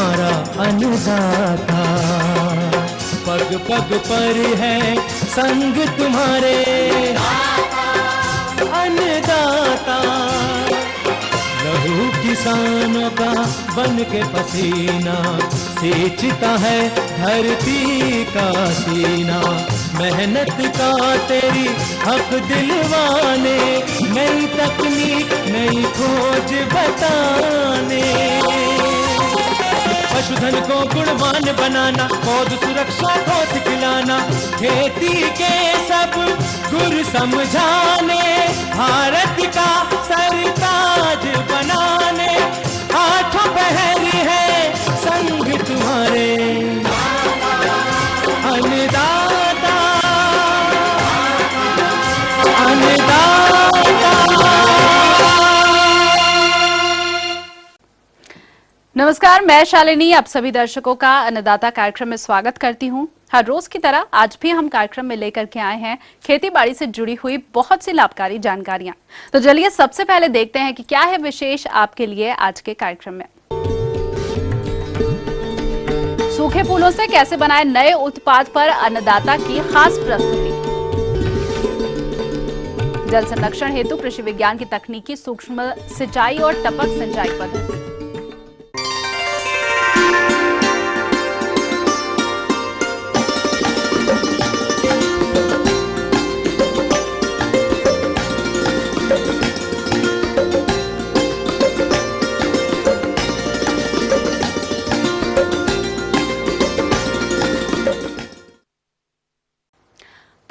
तुम्हारा अन्नदाता। पग पग पर है संग तुम्हारे अन्नदाता। लहू किसानों का बन के पसीना सींचता है धरती का सीना। मेहनत का तेरी हक दिलवाने, नई तकनीक नई खोज बताने। पशुधन को गुणवान बनाना, पौध सुरक्षा को सिखलाना, खेती के सब गुर समझाने, भारत का सरताज बनाने। आठों पहर है संग तुम्हारे अन्नदाता अन्नदाता। नमस्कार, मैं शालिनी आप सभी दर्शकों का अन्नदाता कार्यक्रम में स्वागत करती हूं। हर रोज की तरह आज भी हम कार्यक्रम में लेकर के आए हैं खेती बाड़ी से जुड़ी हुई बहुत सी लाभकारी जानकारियां। तो चलिए सबसे पहले देखते हैं कि क्या है विशेष आपके लिए आज के कार्यक्रम में। सूखे फूलों से कैसे बनाए नए उत्पाद पर अन्नदाता की खास प्रस्तुति। जल संरक्षण हेतु कृषि विज्ञान की तकनीकी सूक्ष्म सिंचाई और टपक सिंचाई पद्धति।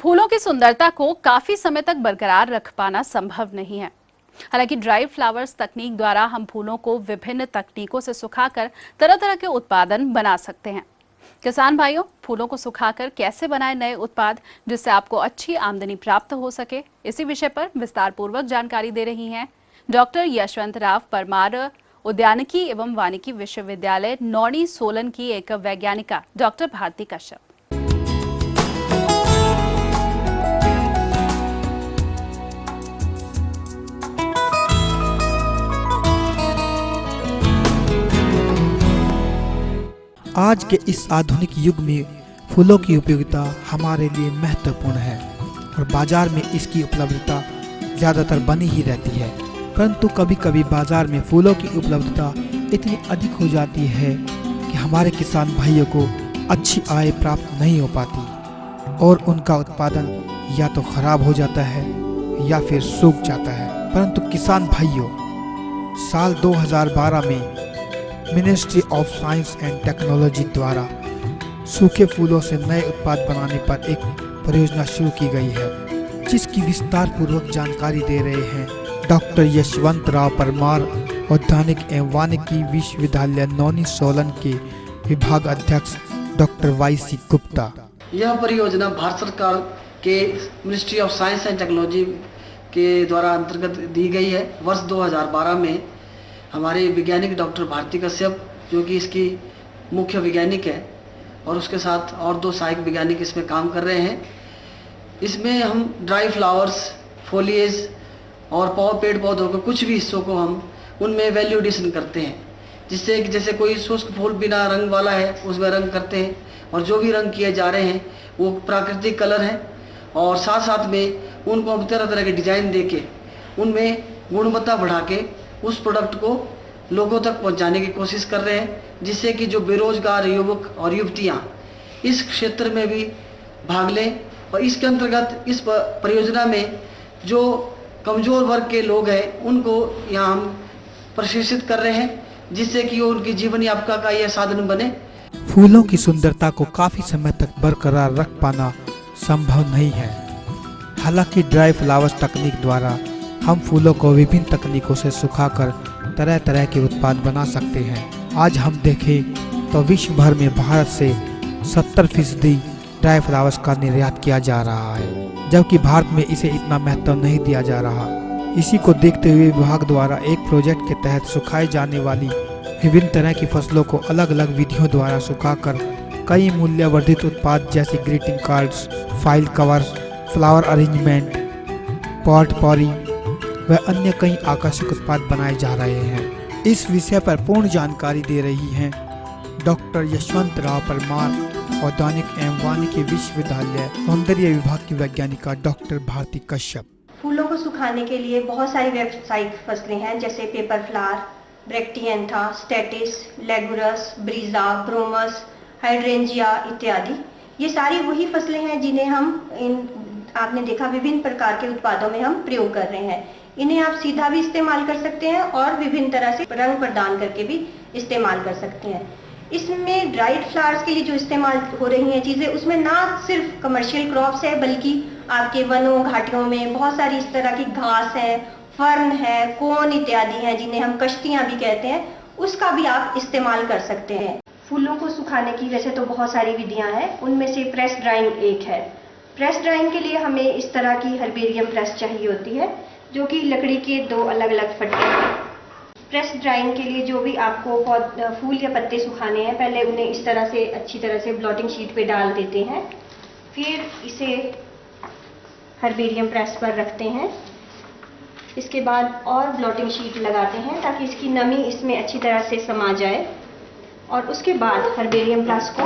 फूलों की सुंदरता को काफी समय तक बरकरार रख पाना संभव नहीं है। हालांकि ड्राई फ्लावर्स तकनीक द्वारा हम फूलों को विभिन्न तकनीकों से सुखाकर तरह तरह के उत्पादन बना सकते हैं। किसान भाइयों, फूलों को सुखाकर कैसे बनाए नए उत्पाद जिससे आपको अच्छी आमदनी प्राप्त हो सके, इसी विषय पर विस्तार पूर्वक जानकारी दे रही हैं डॉक्टर यशवंतराव परमार, उद्यानिकी एवं वानिकी विश्वविद्यालय नौणी सोलन की एक वैज्ञानिका डॉक्टर भारती कश्यप। आज के इस आधुनिक युग में फूलों की उपयोगिता हमारे लिए महत्वपूर्ण है और बाजार में इसकी उपलब्धता ज़्यादातर बनी ही रहती है। परंतु कभी कभी बाजार में फूलों की उपलब्धता इतनी अधिक हो जाती है कि हमारे किसान भाइयों को अच्छी आय प्राप्त नहीं हो पाती और उनका उत्पादन या तो खराब हो जाता है या फिर सूख जाता है। परंतु किसान भाइयों, साल 2012 में ministry of science and technology द्वारा सूखे फूलों से नए उत्पाद बनाने पर एक परियोजना शुरू की गई है, जिसकी विस्तार पूर्वक जानकारी दे रहे हैं डॉक्टर यशवंतराव परमार, उद्यानिक एवं वानिकी विश्वविद्यालय नौनी सोलन के विभाग अध्यक्ष डॉक्टर YC गुप्ता। यह परियोजना भारत सरकार के ministry of science and technology के द्वारा अंतर्गत दी गई है। वर्ष 2012 में हमारे वैज्ञानिक डॉक्टर भारती कश्यप, जो कि इसकी मुख्य वैज्ञानिक है, और उसके साथ और 2 सहायक वैज्ञानिक इसमें काम कर रहे हैं। इसमें हम ड्राई फ्लावर्स, फोलिएज और पेड़ पौधों के कुछ भी हिस्सों को हम उनमें वैल्यू एडिशन करते हैं, जिससे कि जैसे कोई शुष्क फूल बिना रंग वाला है उसमें रंग करते हैं, और जो भी रंग किए जा रहे हैं वो प्राकृतिक कलर हैं, और साथ साथ में उनको हम तरह तरह के डिज़ाइन दे के उनमें गुणवत्ता बढ़ा के उस प्रोडक्ट को लोगों तक पहुंचाने की कोशिश कर रहे हैं, जिससे कि जो बेरोजगार युवक और युवतियां इस क्षेत्र में भी भाग लें। और इसके अंतर्गत इस परियोजना में जो कमज़ोर वर्ग के लोग हैं उनको यहाँ हम प्रशिक्षित कर रहे हैं, जिससे कि उनकी जीवन यापका का यह साधन बने। फूलों की सुंदरता को काफी समय तक बरकरार रख पाना संभव नहीं है। हालांकि ड्राई फ्लावर्स तकनीक द्वारा हम फूलों को विभिन्न तकनीकों से सुखाकर तरह तरह के उत्पाद बना सकते हैं। आज हम देखें तो विश्व भर में भारत से 70% ड्राई फ्लावर्स का निर्यात किया जा रहा है, जबकि भारत में इसे इतना महत्व नहीं दिया जा रहा। इसी को देखते हुए विभाग द्वारा एक प्रोजेक्ट के तहत सुखाई जाने वाली विभिन्न तरह की फसलों को अलग अलग विधियों द्वारा सुखाकर कई मूल्यवर्धित उत्पाद जैसे greeting cards, file covers, flower arrangement, potpourri व अन्य कई आकर्षक उत्पाद बनाए जा रहे हैं। इस विषय पर पूर्ण जानकारी दे रही हैं डॉक्टर यशवंत राव परमार, औद्यानिक एवं वानिकी विश्वविद्यालय सौंदर्य विभाग की वैज्ञानिका डॉक्टर भारती कश्यप। फूलों को सुखाने के लिए बहुत सारी व्यावसायिक फसलें हैं, जैसे paper flower, Bracteantha, statice, Lagurus, Briza, Bromus, hydrangea इत्यादि। ये सारी वही फसलें हैं जिन्हें आपने देखा विभिन्न प्रकार के उत्पादों में हम प्रयोग कर रहे हैं। इन्हें आप सीधा भी इस्तेमाल कर सकते हैं और विभिन्न तरह से रंग प्रदान करके भी इस्तेमाल कर सकते हैं। इसमें ड्राइड फ्लावर्स के लिए जो इस्तेमाल हो रही हैं चीज़ें, उसमें ना सिर्फ कमर्शियल क्रॉप्स है, बल्कि आपके वनों घाटियों में बहुत सारी इस तरह की घास है, फर्न है, कोन इत्यादि हैं, जिन्हें हम कश्तियाँ भी कहते हैं, उसका भी आप इस्तेमाल कर सकते हैं। फूलों को सुखाने की वैसे तो बहुत सारी विधियाँ हैं, उनमें से प्रेस ड्राइंग एक है। प्रेस ड्राइंग के लिए हमें इस तरह की हर्बेरियम प्रेस चाहिए होती है, जो कि लकड़ी के दो अलग अलग फट्टे हैं। प्रेस ड्राइंग के लिए जो भी आपको फूल या पत्ते सुखाने हैं, पहले उन्हें इस तरह से अच्छी तरह से ब्लॉटिंग शीट पे डाल देते हैं, फिर इसे हर्बेरियम प्रेस पर रखते हैं। इसके बाद और ब्लॉटिंग शीट लगाते हैं ताकि इसकी नमी इसमें अच्छी तरह से समा जाए, और उसके बाद हर्बेरियम प्रेस को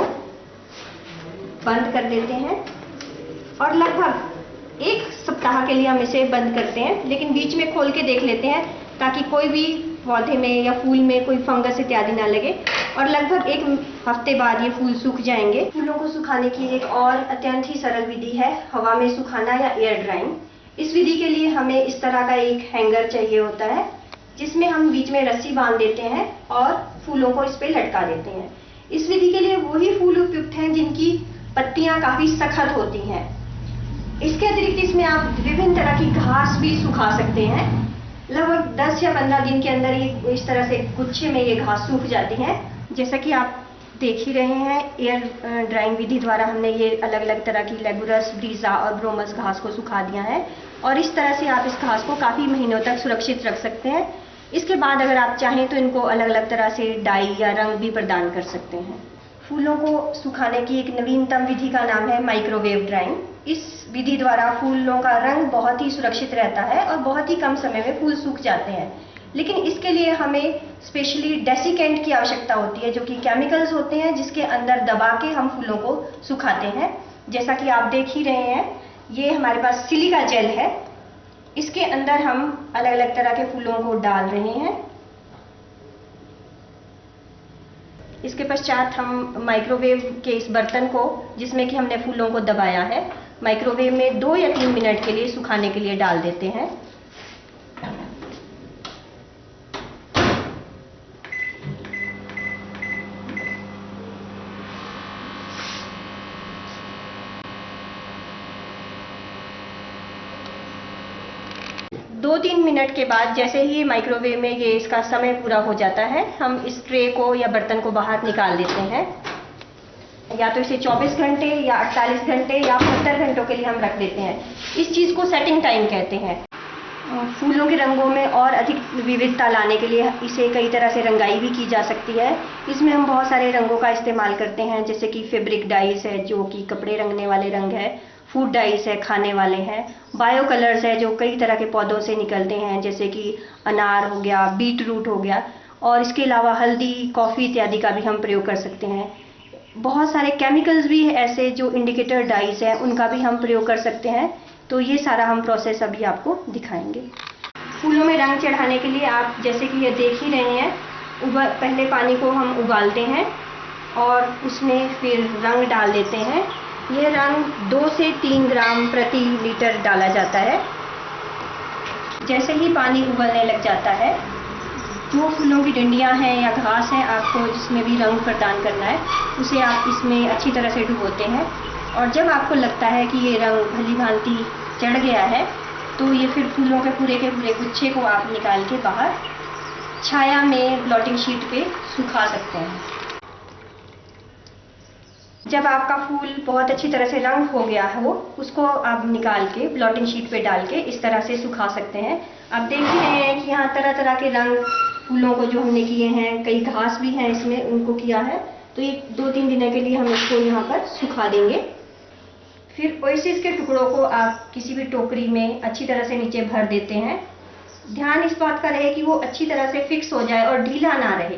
बंद कर देते हैं और लगभग 1 सप्ताह के लिए हम इसे बंद करते हैं, लेकिन बीच में खोल के देख लेते हैं ताकि कोई भी पौधे में या फूल में कोई फंगस इत्यादि ना लगे, और लगभग 1 हफ्ते बाद ये फूल सूख जाएंगे। फूलों को सुखाने की एक और अत्यंत ही सरल विधि है हवा में सुखाना या एयर ड्राइंग। इस विधि के लिए हमें इस तरह का एक हैंगर चाहिए होता है, जिसमें हम बीच में रस्सी बांध देते हैं और फूलों को इस पे लटका देते हैं। इस विधि के लिए वही फूल उपयुक्त हैं जिनकी पत्तियां काफी सख्त होती हैं। इसके अतिरिक्त इसमें आप विभिन्न तरह की घास भी सुखा सकते हैं। लगभग 10 या 15 दिन के अंदर ये इस तरह से गुच्छे में ये घास सूख जाती हैं। जैसा कि आप देख ही रहे हैं, एयर ड्राइंग विधि द्वारा हमने ये अलग अलग तरह की लेगुरस, ब्रीजा और ब्रोमस घास को सुखा दिया है, और इस तरह से आप इस घास को काफ़ी महीनों तक सुरक्षित रख सकते हैं। इसके बाद अगर आप चाहें तो इनको अलग अलग तरह से डाई या रंग भी प्रदान कर सकते हैं। फूलों को सुखाने की एक नवीनतम विधि का नाम है माइक्रोवेव ड्राइंग। इस विधि द्वारा फूलों का रंग बहुत ही सुरक्षित रहता है और बहुत ही कम समय में फूल सूख जाते हैं, लेकिन इसके लिए हमें स्पेशली डेसिकेंट की आवश्यकता होती है, जो कि केमिकल्स होते हैं जिसके अंदर दबा के हम फूलों को सुखाते हैं। जैसा कि आप देख ही रहे हैं, ये हमारे पास सिलिका जेल है, इसके अंदर हम अलग अलग तरह के फूलों को डाल रहे हैं। इसके पश्चात हम माइक्रोवेव के इस बर्तन को, जिसमें कि हमने फूलों को दबाया है, माइक्रोवेव में 2 या 3 मिनट के लिए सुखाने के लिए डाल देते हैं। दो 3 मिनट के बाद जैसे ही माइक्रोवेव में ये इसका समय पूरा हो जाता है, हम इस ट्रे को या बर्तन को बाहर निकाल देते हैं। या तो इसे 24 घंटे या 48 घंटे या 70 घंटों के लिए हम रख देते हैं। इस चीज़ को सेटिंग टाइम कहते हैं। फूलों के रंगों में और अधिक विविधता लाने के लिए इसे कई तरह से रंगाई भी की जा सकती है। इसमें हम बहुत सारे रंगों का इस्तेमाल करते हैं, जैसे कि फैब्रिक डाइज है जो कि कपड़े रंगने वाले रंग है, फूड डाइज है खाने वाले हैं, बायो कलर्स है जो कई तरह के पौधों से निकलते हैं, जैसे कि अनार हो गया, बीट रूट हो गया, और इसके अलावा हल्दी, कॉफ़ी इत्यादि का भी हम प्रयोग कर सकते हैं। बहुत सारे केमिकल्स भी ऐसे जो इंडिकेटर डाइज हैं उनका भी हम प्रयोग कर सकते हैं। तो ये सारा हम प्रोसेस अभी आपको दिखाएंगे। फूलों में रंग चढ़ाने के लिए आप जैसे कि ये देख ही रहे हैं, पहले पानी को हम उबालते हैं और उसमें फिर रंग डाल देते हैं। ये रंग 2 से 3 ग्राम प्रति लीटर डाला जाता है। जैसे ही पानी उबलने लग जाता है, जो फूलों की डंडियां हैं या घास है आपको जिसमें भी रंग प्रदान करना है, उसे आप इसमें अच्छी तरह से डुबोते हैं, और जब आपको लगता है कि ये रंग भली भांति चढ़ गया है, तो ये फिर फूलों के पूरे गुच्छे को आप निकाल के बाहर छाया में ब्लॉटिंग शीट पे सुखा सकते हैं। जब आपका फूल बहुत अच्छी तरह से रंग हो गया हो, उसको आप निकाल के ब्लॉटिंग शीट पे डाल के इस तरह से सुखा सकते हैं। आप देख ही रहे हैं कि यहाँ तरह तरह के रंग फूलों को जो हमने किए हैं, कई घास भी हैं इसमें, उनको किया है। तो ये 2-3 दिनों के लिए हम इसको यहाँ पर सुखा देंगे। फिर ओएसिस के टुकड़ों को आप किसी भी टोकरी में अच्छी तरह से नीचे भर देते हैं। ध्यान इस बात का रहे कि वो अच्छी तरह से फिक्स हो जाए और ढीला ना रहे।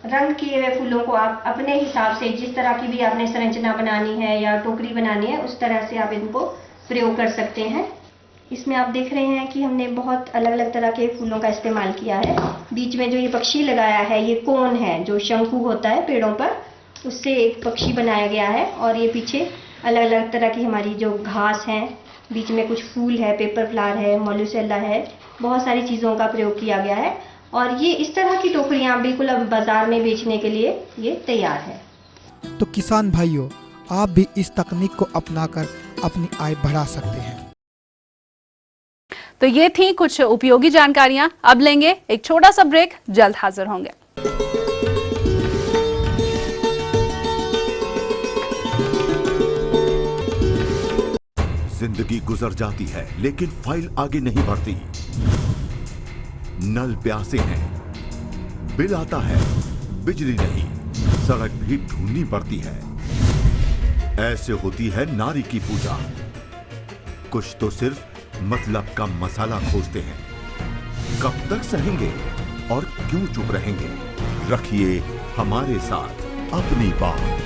रंग किए हुए फूलों को आप अपने हिसाब से जिस तरह की भी आपने संरचना बनानी है या टोकरी बनानी है उस तरह से आप इनको प्रयोग कर सकते हैं। इसमें आप देख रहे हैं कि हमने बहुत अलग अलग तरह के फूलों का इस्तेमाल किया है। बीच में जो ये पक्षी लगाया है ये कोन है, जो शंकु होता है पेड़ों पर, उससे एक पक्षी बनाया गया है। और ये पीछे अलग अलग तरह की हमारी जो घास है, बीच में कुछ फूल है, पेपर फ्लावर है, मोलुसेला है, बहुत सारी चीज़ों का प्रयोग किया गया है। और ये इस तरह की टोकरियाँ बिल्कुल अब बाजार में बेचने के लिए ये तैयार है। तो किसान भाइयों, आप भी इस तकनीक को अपनाकर अपनी आय बढ़ा सकते हैं। तो ये थी कुछ उपयोगी जानकारियां। अब लेंगे एक छोटा सा ब्रेक, जल्द हाजिर होंगे। जिंदगी गुजर जाती है लेकिन फाइल आगे नहीं बढ़ती। नल प्यासे हैं, बिल आता है, बिजली नहीं, सड़क भी ढूंढनी पड़ती है। ऐसे होती है नारी की पूजा। कुछ तो सिर्फ मतलब का मसाला खोजते हैं। कब तक सहेंगे और क्यों चुप रहेंगे? रखिए हमारे साथ अपनी बात।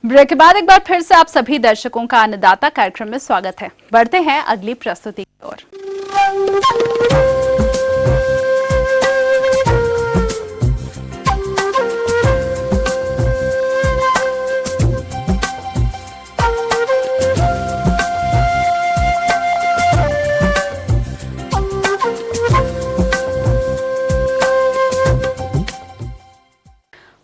ब्रेक के बाद एक बार फिर से आप सभी दर्शकों का अन्नदाता कार्यक्रम में स्वागत है। बढ़ते हैं अगली प्रस्तुति की ओर।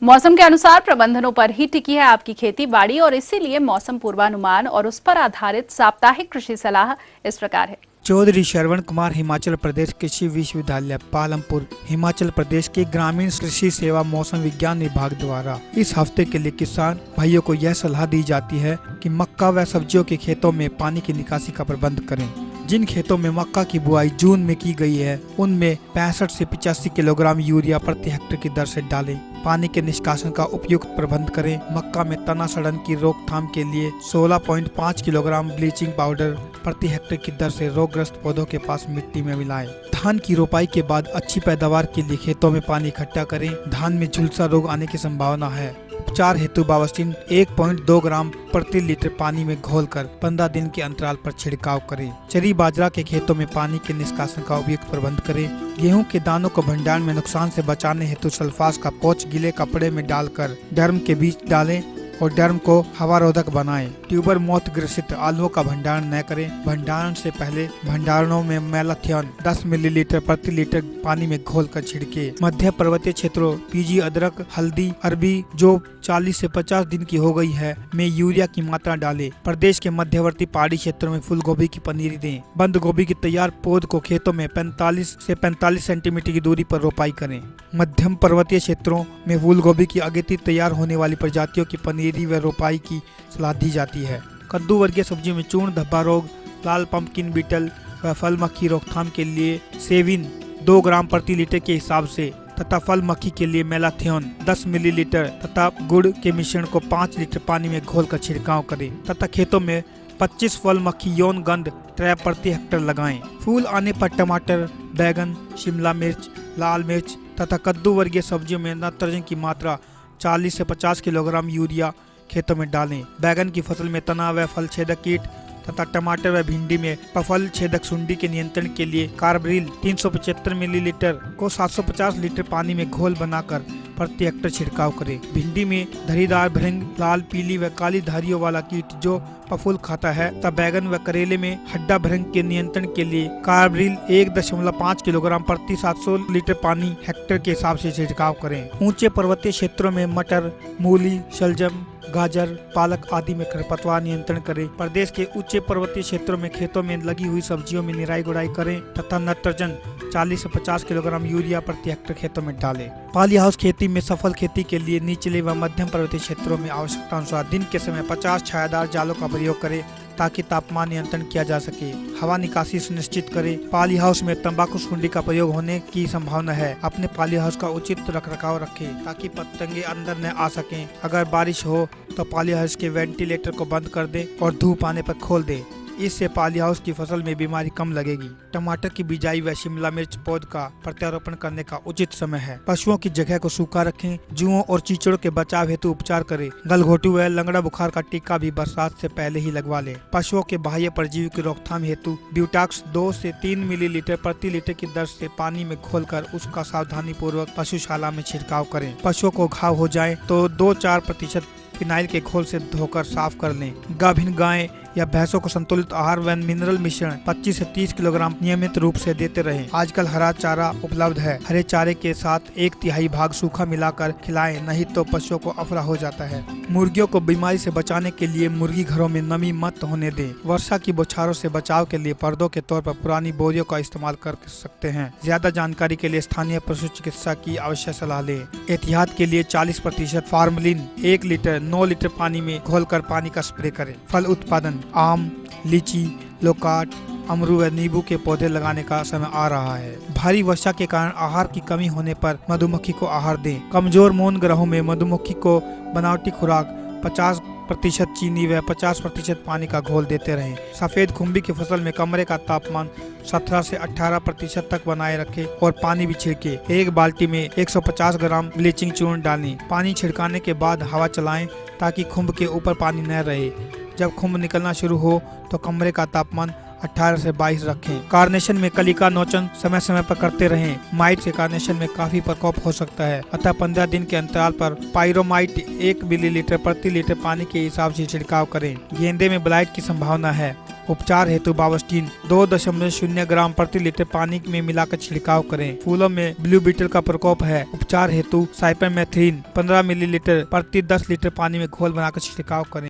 मौसम के अनुसार प्रबंधनों पर ही टिकी है आपकी खेती बाड़ी, और इसीलिए मौसम पूर्वानुमान और उस पर आधारित साप्ताहिक कृषि सलाह इस प्रकार है। चौधरी श्रवण कुमार हिमाचल प्रदेश कृषि विश्वविद्यालय पालमपुर हिमाचल प्रदेश के ग्रामीण कृषि सेवा मौसम विज्ञान विभाग द्वारा इस हफ्ते के लिए किसान भाइयों को यह सलाह दी जाती है कि मक्का व सब्जियों के खेतों में पानी की निकासी का प्रबंध करें। जिन खेतों में मक्का की बुआई जून में की गई है उनमें 65 से 85 किलोग्राम यूरिया प्रति हेक्टेयर की दर से डालें। पानी के निष्कासन का उपयुक्त प्रबंध करें। मक्का में तना सड़न की रोकथाम के लिए 16.5 किलोग्राम ब्लीचिंग पाउडर प्रति हेक्टेयर की दर से रोगग्रस्त पौधों के पास मिट्टी में मिलाएं। धान की रोपाई के बाद अच्छी पैदावार के लिए खेतों में पानी इकट्ठा करें। धान में झुलसा रोग आने की संभावना है। उपचार हेतु बावस्टीन 1.2 ग्राम प्रति लीटर पानी में घोलकर 15 दिन के अंतराल पर छिड़काव करें। चरी बाजरा के खेतों में पानी के निष्कासन का उपयुक्त प्रबंध करें। गेहूं के दानों को भंडारण में नुकसान से बचाने हेतु सल्फास का पाउच गीले कपड़े में डालकर डर्म के बीच डालें और डर्म को हवारोधक बनाएं। ट्यूबर मौत ग्रसित आलुओं का भंडारण न करें। भंडारण से पहले भंडारणों में मेलाथियन 10 मिलीलीटर प्रति लीटर पानी में घोलकर छिड़के। मध्य पर्वतीय क्षेत्रों पीजी अदरक हल्दी अरबी जो 40 से 50 दिन की हो गई है में यूरिया की मात्रा डालें। प्रदेश के मध्यवर्ती पहाड़ी क्षेत्रों में फूल गोभी की पनीरी दें। बंद गोभी की तैयार पौध को खेतों में 45 से 45 सेंटीमीटर की दूरी पर रोपाई करें। मध्यम पर्वतीय क्षेत्रों में फूल गोभी की अगेती तैयार होने वाली प्रजातियों की पनीरी व रोपाई की सलाह दी जाती है। कद्दू वर्गीय सब्जियों में चूर्ण धब्बा रोग, लाल पंपकिन बीटल व फल मक्खी रोकथाम के लिए सेविन 2 ग्राम प्रति लीटर के हिसाब से तथा फल मक्खी के लिए मेलाथियन 10 मिलीलीटर तथा गुड़ के मिश्रण को 5 लीटर पानी में घोलकर छिड़काव करें तथा खेतों में 25 फल मक्खी यौन गंध ट्रैप प्रति हेक्टेयर लगाएं। फूल आने पर टमाटर, बैगन, शिमला मिर्च, लाल मिर्च तथा कद्दू वर्गीय सब्जियों में नाइट्रोजन की मात्रा 40 से 50 किलोग्राम यूरिया खेतों में डालें। बैगन की फसल में तना व फल छेदक कीट तथा टमाटर व भिंडी में पफल छेदक सुंडी के नियंत्रण के लिए कार्बरिल 375 मिलीलीटर को 750 लीटर पानी में घोल बनाकर प्रति हेक्टेयर छिड़काव करें। भिंडी में धरीदार भृंग, लाल पीली व काली धारियों वाला कीट जो फफूल खाता है तथा बैगन व करेले में हड्डा भृंग के नियंत्रण के लिए कार्बरिल 1.5 किलोग्राम प्रति 700 लीटर पानी हेक्टेयर के हिसाब से छिड़काव करें। ऊंचे पर्वतीय क्षेत्रों में मटर, मूली, शलजम, गाजर, पालक आदि में खरपतवार नियंत्रण करें। प्रदेश के ऊंचे पर्वतीय क्षेत्रों में खेतों में लगी हुई सब्जियों में निराई गुड़ाई करें तथा नाइट्रोजन 40 से 50 किलोग्राम यूरिया प्रति हेक्टेयर खेतों में डालें। पॉली हाउस खेती में सफल खेती के लिए निचले व मध्यम पर्वतीय क्षेत्रों में आवश्यकता अनुसार दिन के समय 50 छायादार जालों का प्रयोग करें ताकि तापमान नियंत्रण किया जा सके। हवा निकासी सुनिश्चित करें। पाली हाउस में तंबाकू सुंडी का प्रयोग होने की संभावना है। अपने पाली हाउस का उचित रखरखाव रखें ताकि पतंगे अंदर न आ सकें। अगर बारिश हो तो पाली हाउस के वेंटिलेटर को बंद कर दें और धूप आने पर खोल दें। इससे पाली हाउस की फसल में बीमारी कम लगेगी। टमाटर की बिजाई व शिमला मिर्च पौध का प्रत्यारोपण करने का उचित समय है। पशुओं की जगह को सूखा रखें। जुओं और चीचड़ों के बचाव हेतु उपचार करें। गलघोटू व लंगड़ा बुखार का टीका भी बरसात से पहले ही लगवा लें। पशुओं के बाह्य परजीवी की रोकथाम हेतु ब्यूटाक्स 2 से 3 मिलीलीटर प्रति लीटर की दर से पानी में घोलकर उसका सावधानी पूर्वक पशुशाला में छिड़काव करें। पशुओं को घाव हो जाए तो 2-4% फिनाइल के घोल से धोकर साफ कर लें। गाभिन गाय या भैंसों को संतुलित आहार व मिनरल मिश्रण 25 से 30 किलोग्राम नियमित रूप से देते रहें। आजकल हरा चारा उपलब्ध है। हरे चारे के साथ 1/3 भाग सूखा मिलाकर खिलाएं, नहीं तो पशुओं को अफरा हो जाता है। मुर्गियों को बीमारी से बचाने के लिए मुर्गी घरों में नमी मत होने दें। वर्षा की बौछारों से बचाव के लिए पर्दों के तौर पर पुरानी बोरियों का इस्तेमाल कर सकते हैं। ज्यादा जानकारी के लिए स्थानीय पशु चिकित्सा की अवश्य सलाह लें। एहतियात के लिए 40% फार्मलिन 1 लीटर 9 लीटर पानी में घोलकर पानी का स्प्रे करें। फल उत्पादन आम, लीची, लोकाट, अमरू व नींबू के पौधे लगाने का समय आ रहा है। भारी वर्षा के कारण आहार की कमी होने पर मधुमक्खी को आहार दें। कमजोर मौन ग्रहों में मधुमक्खी को बनावटी खुराक 50% चीनी व 50% पानी का घोल देते रहें। सफेद खुम्बी की फसल में कमरे का तापमान 17 से 18% तक बनाए रखें और पानी भी छिड़के। एक बाल्टी में 150 ग्राम ब्लीचिंग चूर्ण डालें। पानी छिड़काने के बाद हवा चलाएं ताकि खुम्ब के ऊपर पानी न रहे। जब खुम्ब निकलना शुरू हो तो कमरे का तापमान 18 से 22 रखें। कार्नेशन में कली का नोचन समय समय पर करते रहें। माइट से कार्नेशन में काफी प्रकोप हो सकता है, अतः 15 दिन के अंतराल पर पायरोमाइट 1 मिलीलीटर प्रति लीटर पानी के हिसाब से छिड़काव करें। गेंदे में ब्लाइट की संभावना है। उपचार हेतु बावस्टीन 2.0 ग्राम प्रति लीटर पानी में मिलाकर छिड़काव करें। फूलों में ब्लू बीटल का प्रकोप है। उपचार हेतु साइपरमेथ्रिन 15 मिलीलीटर प्रति 10 लीटर पानी में घोल बनाकर छिड़काव करें।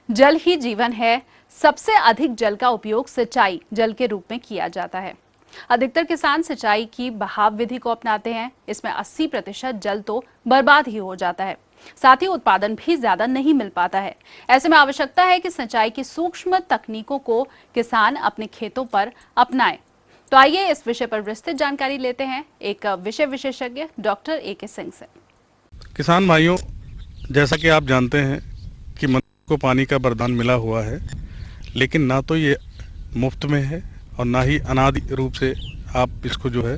जल ही जीवन है। सबसे अधिक जल का उपयोग सिंचाई जल के रूप में किया जाता है। अधिकतर किसान सिंचाई की बहाव विधि को अपनाते हैं। इसमें 80% जल तो बर्बाद ही हो जाता है, साथ ही उत्पादन भी ज्यादा नहीं मिल पाता है। ऐसे में आवश्यकता है कि सिंचाई की सूक्ष्म तकनीकों को किसान अपने खेतों पर अपनाएं। तो आइए इस विषय पर विस्तृत जानकारी लेते हैं एक विषय विशेषज्ञ डॉक्टर AK सिंह से। किसान भाइयों, जैसा कि आप जानते हैं कि मनुष्य को पानी का वरदान मिला हुआ है, लेकिन ना तो ये मुफ्त में है और ना ही अनादि रूप से आप इसको जो है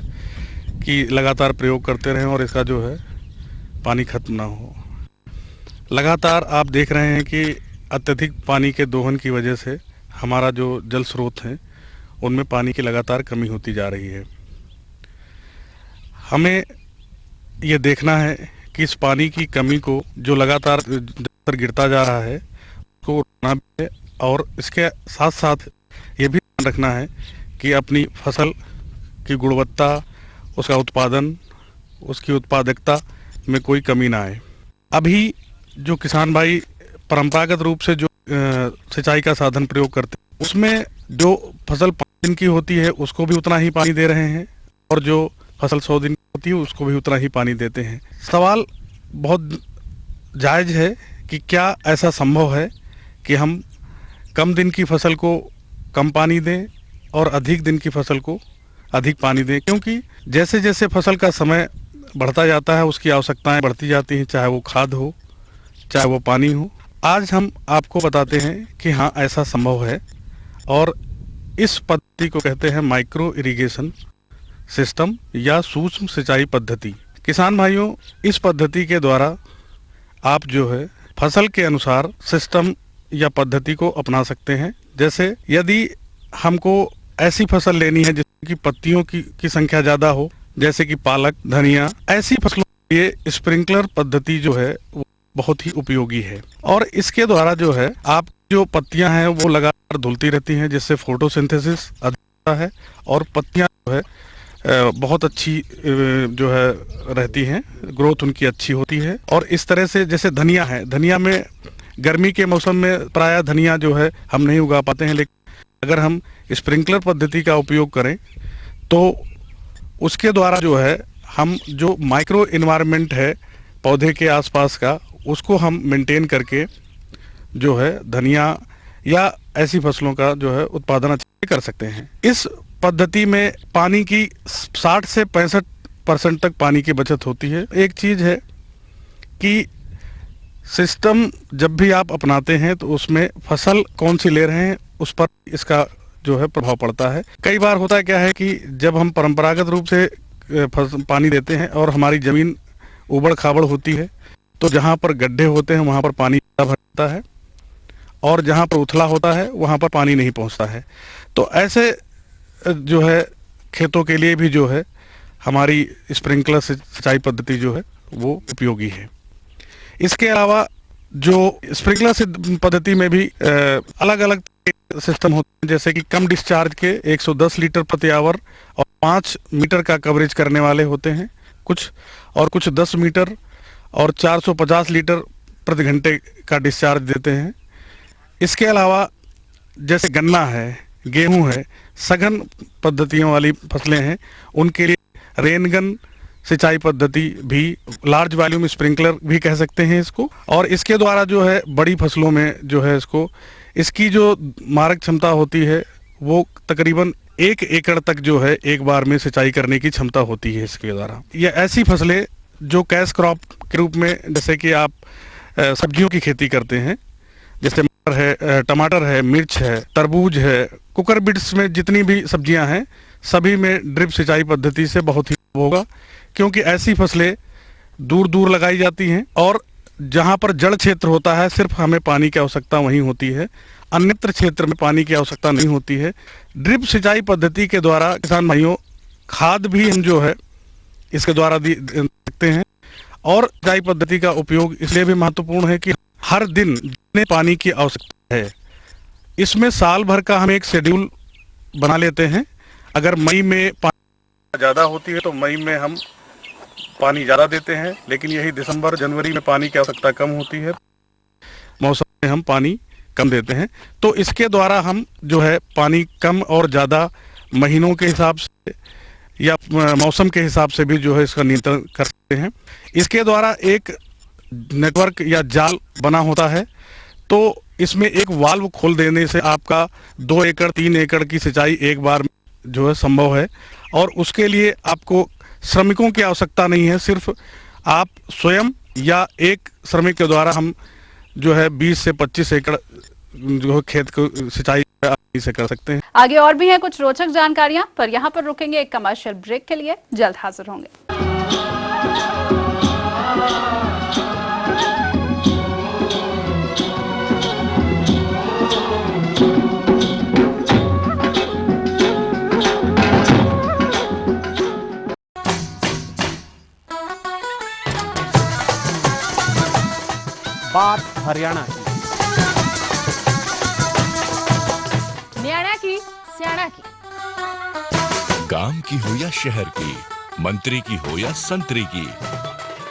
कि लगातार प्रयोग करते रहें और इसका जो है पानी खत्म ना हो। लगातार आप देख रहे हैं कि अत्यधिक पानी के दोहन की वजह से हमारा जो जल स्रोत हैं उनमें पानी की लगातार कमी होती जा रही है। हमें ये देखना है कि इस पानी की कमी को जो लगातार गिरता जा रहा है उसको रोकना भी है और इसके साथ साथ ये भी ध्यान रखना है कि अपनी फसल की गुणवत्ता, उसका उत्पादन, उसकी उत्पादकता में कोई कमी ना आए। अभी जो किसान भाई परंपरागत रूप से जो सिंचाई का साधन प्रयोग करते हैं उसमें जो फसल 5 दिन की होती है उसको भी उतना ही पानी दे रहे हैं और जो फसल 100 दिन की होती है उसको भी उतना ही पानी देते हैं। सवाल बहुत जायज़ है कि क्या ऐसा संभव है कि हम कम दिन की फसल को कम पानी दें और अधिक दिन की फसल को अधिक पानी दें, क्योंकि जैसे जैसे फसल का समय बढ़ता जाता है उसकी आवश्यकताएं बढ़ती जाती हैं, चाहे वो खाद हो चाहे वो पानी हो। आज हम आपको बताते हैं कि हाँ ऐसा संभव है और इस पद्धति को कहते हैं माइक्रो इरिगेशन सिस्टम या सूक्ष्म सिंचाई पद्धति। किसान भाइयों, इस पद्धति के द्वारा आप जो है फसल के अनुसार सिस्टम या पद्धति को अपना सकते हैं। जैसे यदि हमको ऐसी फसल लेनी है जिसकी पत्तियों की संख्या ज़्यादा हो, जैसे कि पालक, धनिया, ऐसी फसलों के लिए स्प्रिंकलर पद्धति जो है वो बहुत ही उपयोगी है और इसके द्वारा जो है आप जो पत्तियां हैं वो लगातार धुलती रहती हैं, जिससे फोटोसिंथेसिस अधिक होता है और पत्तियां जो है बहुत अच्छी जो है रहती हैं, ग्रोथ उनकी अच्छी होती है। और इस तरह से जैसे धनिया है, धनिया में गर्मी के मौसम में प्रायः धनिया जो है हम नहीं उगा पाते हैं, लेकिन अगर हम स्प्रिंकलर पद्धति का उपयोग करें तो उसके द्वारा जो है हम जो माइक्रो इन्वायरमेंट है पौधे के आसपास का, उसको हम मेंटेन करके जो है धनिया या ऐसी फसलों का जो है उत्पादन अच्छे कर सकते हैं। इस पद्धति में पानी की 60 से 65% तक पानी की बचत होती है। एक चीज़ है कि सिस्टम जब भी आप अपनाते हैं तो उसमें फसल कौन सी ले रहे हैं उस पर इसका जो है प्रभाव पड़ता है। कई बार होता है क्या है कि जब हम परंपरागत रूप से पानी देते हैं और हमारी ज़मीन उबड़ खाबड़ होती है तो जहाँ पर गड्ढे होते हैं वहाँ पर पानी ज़्यादा भरता है और जहाँ पर उथला होता है वहाँ पर पानी नहीं पहुँचता है। तो ऐसे जो है खेतों के लिए भी जो है हमारी स्प्रिंकलर सिंचाई पद्धति जो है वो उपयोगी है। इसके अलावा जो स्प्रिंकलर पद्धति में भी अलग अलग सिस्टम होते हैं, जैसे कि कम डिस्चार्ज के 110 लीटर प्रति आवर और 5 मीटर का कवरेज करने वाले होते हैं कुछ, और कुछ 10 मीटर और 450 लीटर प्रति घंटे का डिस्चार्ज देते हैं। इसके अलावा जैसे गन्ना है, गेहूं है, सघन पद्धतियों वाली फसलें हैं, उनके लिए रेनगन सिंचाई पद्धति भी, लार्ज वॉल्यूम स्प्रिंकलर भी कह सकते हैं इसको, और इसके द्वारा जो है बड़ी फसलों में जो है इसकी जो मारक क्षमता होती है वो तकरीबन 1 एकड़ तक जो है एक बार में सिंचाई करने की क्षमता होती है इसके द्वारा। ये ऐसी फसलें जो कैश क्रॉप के रूप में, जैसे कि आप सब्जियों की खेती करते हैं, जैसे मटर है, टमाटर है, मिर्च है, तरबूज है, कुकर बिट्स में जितनी भी सब्जियां हैं सभी में ड्रिप सिंचाई पद्धति से बहुत ही होगा, क्योंकि ऐसी फसलें दूर दूर लगाई जाती हैं और जहां पर जड़ क्षेत्र होता है सिर्फ हमें पानी की आवश्यकता वहीं होती है, अन्यत्र क्षेत्र में पानी की आवश्यकता नहीं होती है। ड्रिप सिंचाई पद्धति के द्वारा किसान भाइयों खाद भी हम जो है इसके द्वारा सकते हैं, और सिंचाई पद्धति का उपयोग इसलिए भी महत्वपूर्ण है कि हर दिन जितने पानी की आवश्यकता है इसमें साल भर का हम एक शेड्यूल बना लेते हैं। अगर मई में पानी ज़्यादा होती है तो मई में हम पानी ज़्यादा देते हैं, लेकिन यही दिसंबर जनवरी में पानी की आवश्यकता कम होती है, मौसम में हम पानी कम देते हैं। तो इसके द्वारा हम जो है पानी कम और ज़्यादा महीनों के हिसाब से या मौसम के हिसाब से भी जो है इसका नियंत्रण कर सकते हैं। इसके द्वारा एक नेटवर्क या जाल बना होता है, तो इसमें एक वाल्व खोल देने से आपका 2 एकड़ 3 एकड़ की सिंचाई एक बार जो है संभव है, और उसके लिए आपको श्रमिकों की आवश्यकता नहीं है, सिर्फ आप स्वयं या एक श्रमिक के द्वारा हम जो है 20 से 25 एकड़ जो खेत को सिंचाई से कर सकते हैं। आगे और भी हैं कुछ रोचक जानकारियां, पर यहाँ पर रुकेंगे एक कमर्शियल ब्रेक के लिए, जल्द हाजिर होंगे। बात हरियाणा की, न्याणा की, स्याणा की, गांव की हो या शहर की, मंत्री की हो या संतरी की,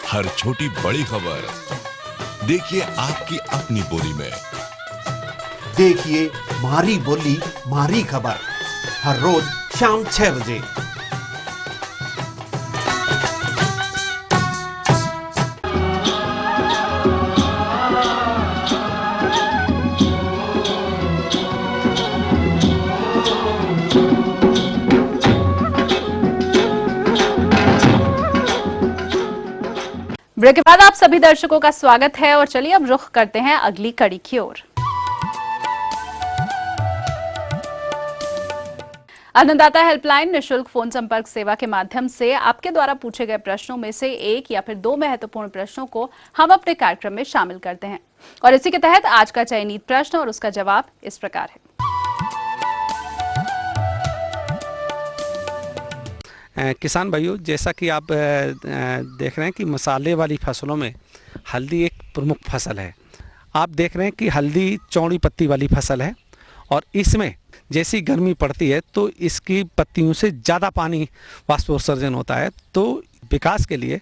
हर छोटी बड़ी खबर देखिए आपकी अपनी बोली में। देखिए मारी बोली मारी खबर हर रोज शाम 6 बजे। ब्रेक के बाद आप सभी दर्शकों का स्वागत है और चलिए अब रुख करते हैं अगली कड़ी की ओर। अन्नदाता हेल्पलाइन निशुल्क फोन संपर्क सेवा के माध्यम से आपके द्वारा पूछे गए प्रश्नों में से एक या फिर 2 महत्वपूर्ण प्रश्नों को हम अपने कार्यक्रम में शामिल करते हैं, और इसी के तहत आज का चयनित प्रश्न और उसका जवाब इस प्रकार है। किसान भाइयों, जैसा कि आप देख रहे हैं कि मसाले वाली फसलों में हल्दी एक प्रमुख फसल है। आप देख रहे हैं कि हल्दी चौड़ी पत्ती वाली फसल है और इसमें जैसी गर्मी पड़ती है तो इसकी पत्तियों से ज़्यादा पानी वाष्पोत्सर्जन होता है। तो विकास के लिए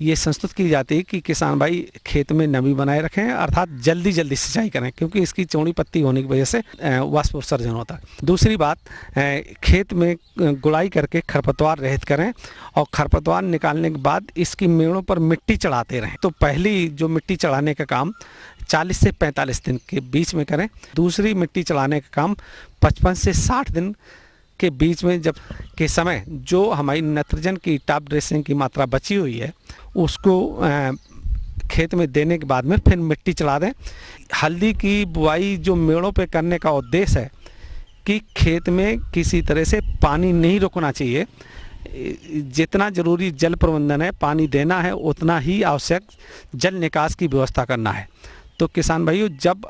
ये संस्तुत की जाती है कि किसान भाई खेत में नमी बनाए रखें, अर्थात जल्दी जल्दी सिंचाई करें, क्योंकि इसकी चौड़ी पत्ती होने की वजह से वाष्पोत्सर्जन होता है। दूसरी बात, खेत में गुड़ाई करके खरपतवार रहित करें और खरपतवार निकालने के बाद इसकी मेड़ों पर मिट्टी चढ़ाते रहें। तो पहली जो मिट्टी चढ़ाने का काम 40 से 45 दिन के बीच में करें। दूसरी मिट्टी चढ़ाने का काम 55 से 60 दिन के बीच में, जब के समय जो हमारी नाइट्रोजन की टॉप ड्रेसिंग की मात्रा बची हुई है उसको खेत में देने के बाद में फिर मिट्टी चढ़ा दें। हल्दी की बुआई जो मेड़ों पे करने का उद्देश्य है कि खेत में किसी तरह से पानी नहीं रुकना चाहिए। जितना जरूरी जल प्रबंधन है, पानी देना है, उतना ही आवश्यक जल निकास की व्यवस्था करना है। तो किसान भाइयों, जब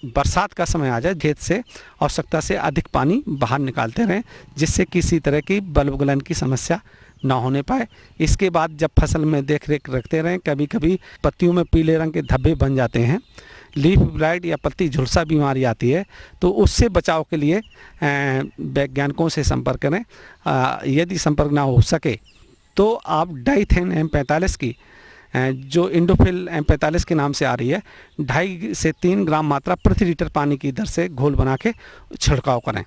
बरसात का समय आ जाए खेत से आवश्यकता से अधिक पानी बाहर निकालते रहें, जिससे किसी तरह की बल्ब गलन की समस्या ना होने पाए। इसके बाद जब फसल में देख रेख रखते रहें, कभी कभी पत्तियों में पीले रंग के धब्बे बन जाते हैं, लीफ ब्लाइट या पत्ती झुलसा बीमारी आती है, तो उससे बचाव के लिए वैज्ञानिकों से संपर्क करें। यदि संपर्क ना हो सके तो आप डाइथेन M45 की जो इंडोफिल M45 के नाम से आ रही है, 2.5 से 3 ग्राम मात्रा प्रति लीटर पानी की दर से घोल बना के छिड़काव करें।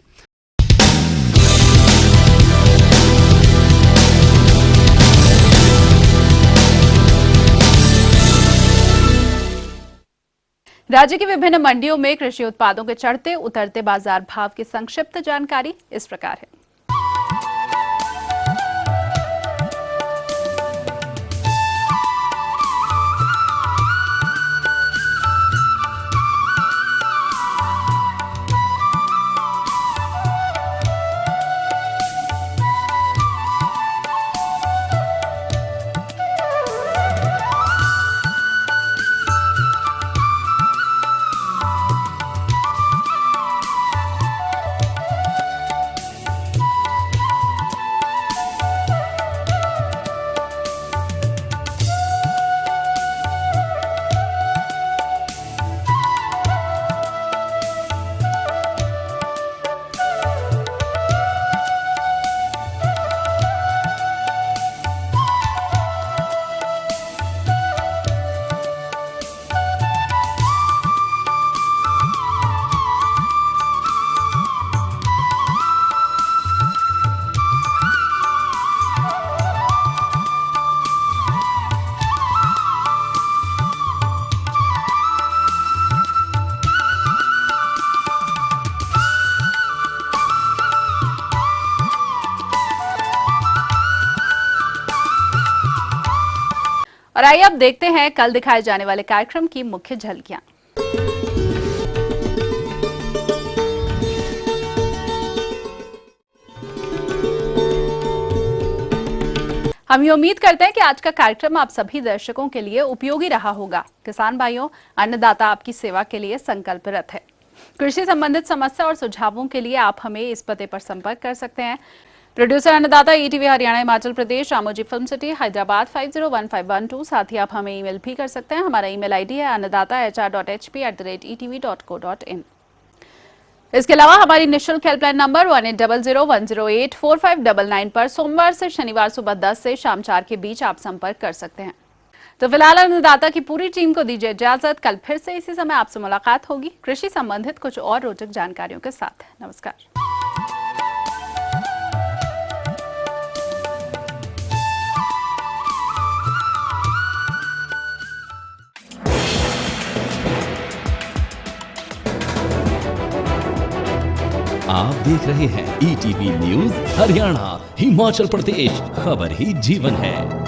राज्य की विभिन्न मंडियों में कृषि उत्पादों के चढ़ते उतरते बाजार भाव की संक्षिप्त जानकारी इस प्रकार है। और आइए अब देखते हैं कल दिखाए जाने वाले कार्यक्रम की मुख्य झलकियां। हम ये उम्मीद करते हैं कि आज का कार्यक्रम आप सभी दर्शकों के लिए उपयोगी रहा होगा। किसान भाइयों, अन्नदाता आपकी सेवा के लिए संकल्परत है। कृषि संबंधित समस्या और सुझावों के लिए आप हमें इस पते पर संपर्क कर सकते हैं। प्रोड्यूसर अन्नदाता ETV Haryana Himachal Pradesh, Ramoji film city, Hyderabad 501512। साथ ही आप हमें ईमेल भी कर सकते हैं। हमारा ईमेल ID है annadaata.hp@etv.co.in। इसके अलावा हमारी निःशुल्क हेल्पलाइन नंबर 180010845999 पर सोमवार से शनिवार सुबह 10 से शाम 4 के बीच आप संपर्क कर सकते हैं। तो फिलहाल अन्नदाता की पूरी टीम को दीजिए इजाजत। कल फिर से इसी समय आपसे मुलाकात होगी कृषि संबंधित कुछ और रोचक जानकारियों के साथ। नमस्कार। आप देख रहे हैं ETV न्यूज हरियाणा हिमाचल प्रदेश, खबर ही जीवन है।